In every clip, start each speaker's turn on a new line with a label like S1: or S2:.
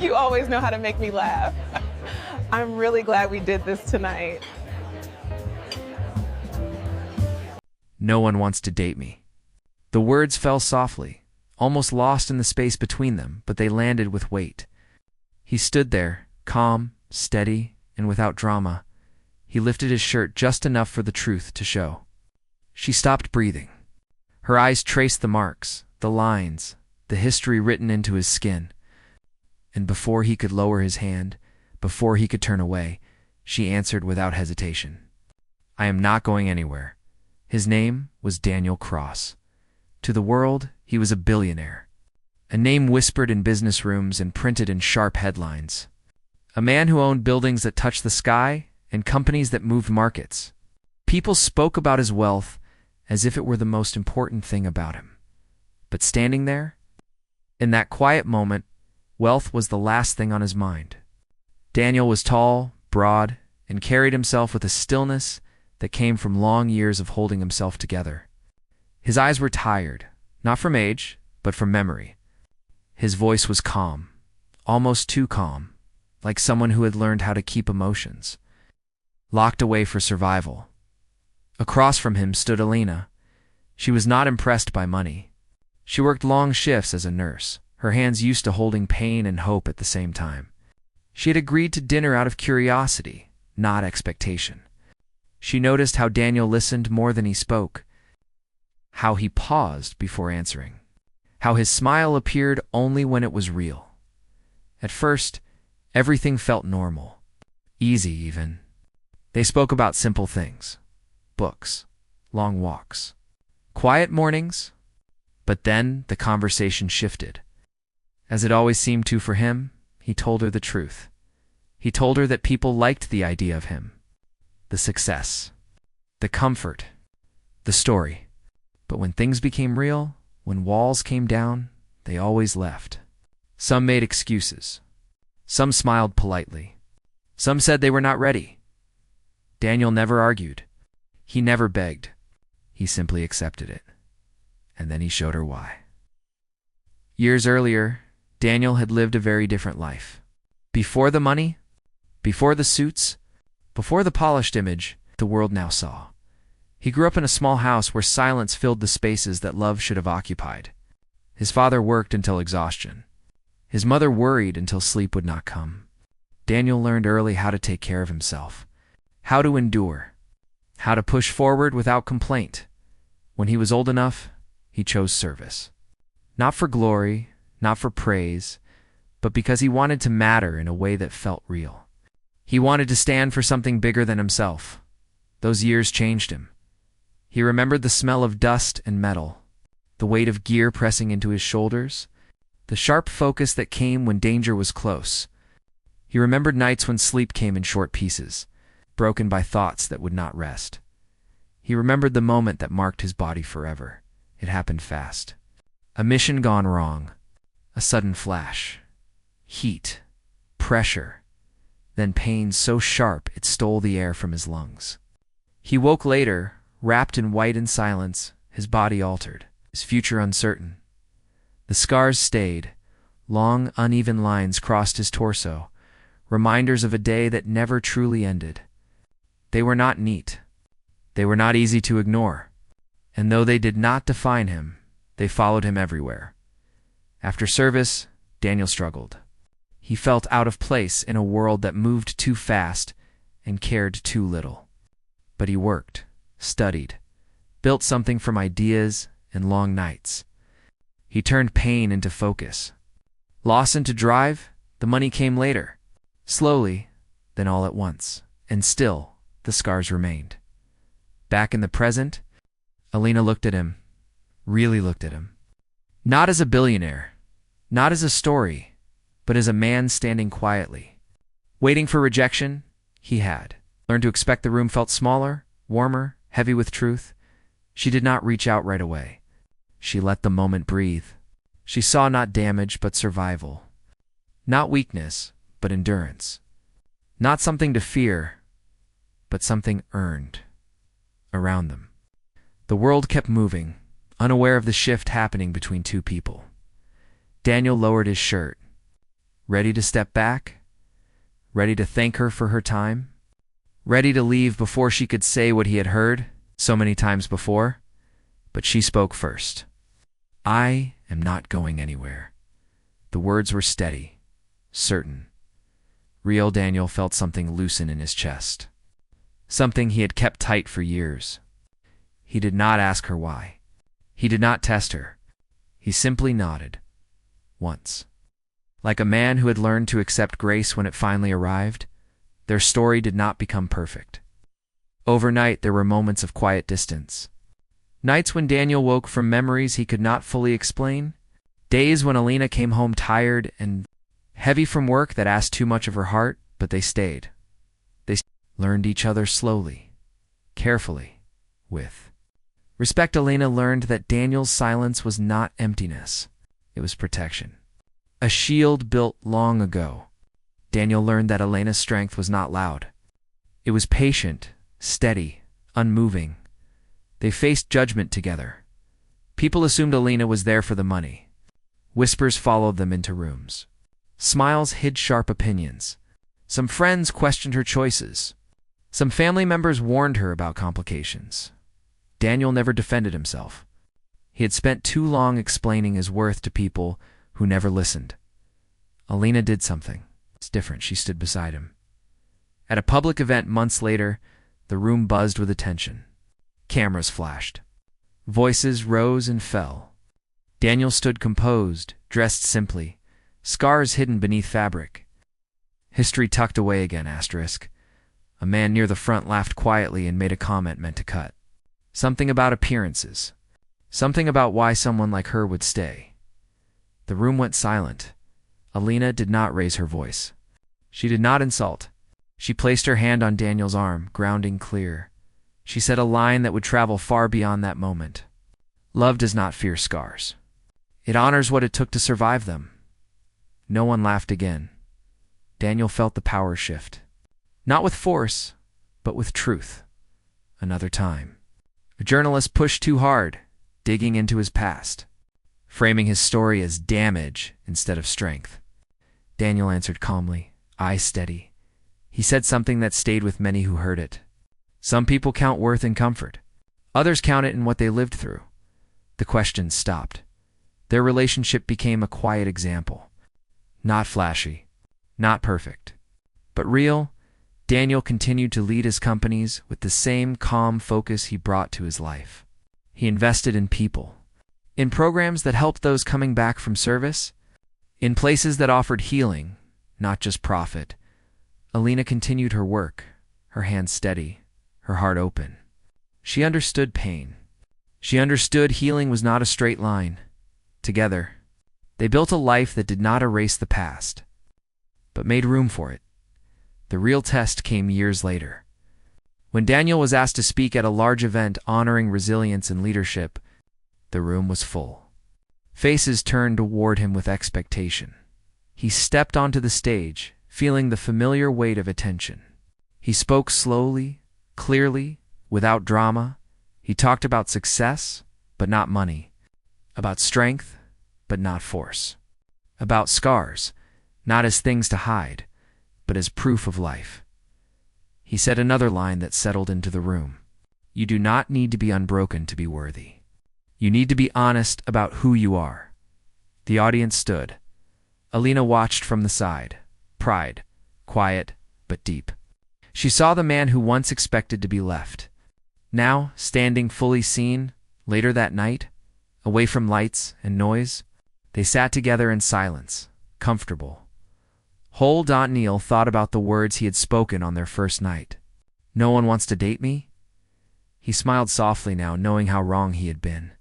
S1: You always know how to make me laugh. I'm really glad we did this tonight.
S2: No one wants to date me. The words fell softly, almost lost in the space between them, but they landed with weight. He stood there, calm, steady, and without drama. He lifted his shirt just enough for the truth to show. She stopped breathing. Her eyes traced the marks, the lines, the history written into his skin. And before he could lower his hand, before he could turn away, she answered without hesitation. I am not going anywhere. His name was Daniel Cross. To the world, he was a billionaire. A name whispered in business rooms and printed in sharp headlines. A man who owned buildings that touched the sky and companies that moved markets. People spoke about his wealth as if it were the most important thing about him. But standing there, in that quiet moment, wealth was the last thing on his mind. Daniel was tall, broad, and carried himself with a stillness that came from long years of holding himself together. His eyes were tired, not from age, but from memory. His voice was calm, almost too calm, like someone who had learned how to keep emotions locked away for survival. Across from him stood Elena. She was not impressed by money. She worked long shifts as a nurse, her hands used to holding pain and hope at the same time. She had agreed to dinner out of curiosity, not expectation. She noticed how Daniel listened more than he spoke, how he paused before answering, how his smile appeared only when it was real. At first, everything felt normal, easy even. They spoke about simple things, books, long walks, quiet mornings. But then the conversation shifted. As it always seemed to for him, he told her the truth. He told her that people liked the idea of him, the success, the comfort, the story. But when things became real, when walls came down, they always left. Some made excuses. Some smiled politely. Some said they were not ready. Daniel never argued. He never begged. He simply accepted it. And then he showed her why. Years earlier, Daniel had lived a very different life. Before the money, before the suits, before the polished image the world now saw. He grew up in a small house where silence filled the spaces that love should have occupied. His father worked until exhaustion. His mother worried until sleep would not come. Daniel learned early how to take care of himself, how to endure, how to push forward without complaint. When he was old enough, he chose service. Not for glory, not for praise, but because he wanted to matter in a way that felt real. He wanted to stand for something bigger than himself. Those years changed him. He remembered the smell of dust and metal, the weight of gear pressing into his shoulders, the sharp focus that came when danger was close. He remembered nights when sleep came in short pieces, broken by thoughts that would not rest. He remembered the moment that marked his body forever. It happened fast. A mission gone wrong. A sudden flash. Heat. Pressure. Then pain so sharp it stole the air from his lungs. He woke later, wrapped in white and silence, his body altered, his future uncertain. The scars stayed. Long, uneven lines crossed his torso, reminders of a day that never truly ended. They were not neat. They were not easy to ignore. And though they did not define him, they followed him everywhere. After service, Daniel struggled. He felt out of place in a world that moved too fast and cared too little. But he worked, studied, built something from ideas and long nights. He turned pain into focus. Loss into drive, the money came later. Slowly, then all at once. And still, the scars remained. Back in the present, Elena looked at him, really looked at him. Not as a billionaire, not as a story, but as a man standing quietly. Waiting for rejection, he had. Learned to expect the room felt smaller, warmer, heavy with truth. She did not reach out right away. She let the moment breathe. She saw not damage, but survival. Not weakness, but endurance. Not something to fear, but something earned around them. The world kept moving, unaware of the shift happening between two people. Daniel lowered his shirt, ready to step back, ready to thank her for her time, ready to leave before she could say what he had heard so many times before. But she spoke first. "I am not going anywhere." The words were steady, certain. Real Daniel felt something loosen in his chest, something he had kept tight for years. He did not ask her why. He did not test her. He simply nodded. Once. Like a man who had learned to accept grace when it finally arrived, their story did not become perfect. Overnight, there were moments of quiet distance. Nights when Daniel woke from memories he could not fully explain. Days when Alina came home tired and heavy from work that asked too much of her heart, but they stayed. They learned each other slowly, carefully, with respect. Alina learned that Daniel's silence was not emptiness. It was protection. A shield built long ago. Daniel learned that Alina's strength was not loud. It was patient, steady, unmoving. They faced judgment together. People assumed Alina was there for the money. Whispers followed them into rooms. Smiles hid sharp opinions. Some friends questioned her choices. Some family members warned her about complications. Daniel never defended himself. He had spent too long explaining his worth to people who never listened. Alina did something. It's different. She stood beside him. At a public event months later, the room buzzed with attention. Cameras flashed. Voices rose and fell. Daniel stood composed, dressed simply, scars hidden beneath fabric. History tucked away again, asterisk. A man near the front laughed quietly and made a comment meant to cut. Something about appearances. Something about why someone like her would stay. The room went silent. Alina did not raise her voice. She did not insult. She placed her hand on Daniel's arm, grounding clear. She said a line that would travel far beyond that moment. Love does not fear scars. It honors what it took to survive them. No one laughed again. Daniel felt the power shift. Not with force, but with truth. Another time. A journalist pushed too hard, digging into his past, framing his story as damage instead of strength. Daniel answered calmly, eyes steady. He said something that stayed with many who heard it. Some people count worth in comfort. Others count it in what they lived through. The questions stopped. Their relationship became a quiet example. Not flashy, not perfect, but real. Daniel continued to lead his companies with the same calm focus he brought to his life. He invested in people, in programs that helped those coming back from service, in places that offered healing, not just profit. Alina continued her work, her hands steady, her heart open. She understood pain. She understood healing was not a straight line. Together, they built a life that did not erase the past, but made room for it. The real test came years later. When Daniel was asked to speak at a large event honoring resilience and leadership, the room was full. Faces turned toward him with expectation. He stepped onto the stage, feeling the familiar weight of attention. He spoke slowly, clearly, without drama. He talked about success, but not money. About strength, but not force. About scars, not as things to hide, but as proof of life. He said another line that settled into the room. You do not need to be unbroken to be worthy. You need to be honest about who you are. The audience stood. Alina watched from the side. Pride, quiet, but deep. She saw the man who once expected to be left. Now, standing fully seen, later that night, away from lights and noise, they sat together in silence, comfortable. Whole Daniel thought about the words he had spoken on their first night. No one wants to date me? He smiled softly now, knowing how wrong he had been.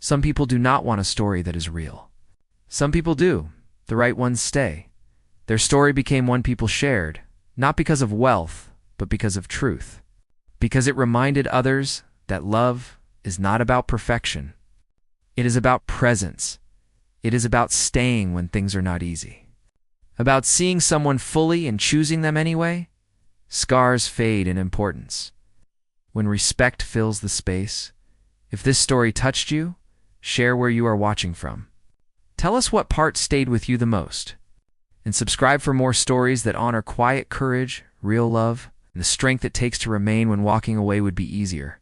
S2: Some people do not want a story that is real. Some people do. The right ones stay. Their story became one people shared, not because of wealth, but because of truth. Because it reminded others that love is not about perfection. It is about presence. It is about staying when things are not easy. About seeing someone fully and choosing them anyway. Scars fade in importance. When respect fills the space, if this story touched you, share where you are watching from. Tell us what part stayed with you the most. and subscribe for more stories that honor quiet courage, real love, and the strength it takes to remain when walking away would be easier.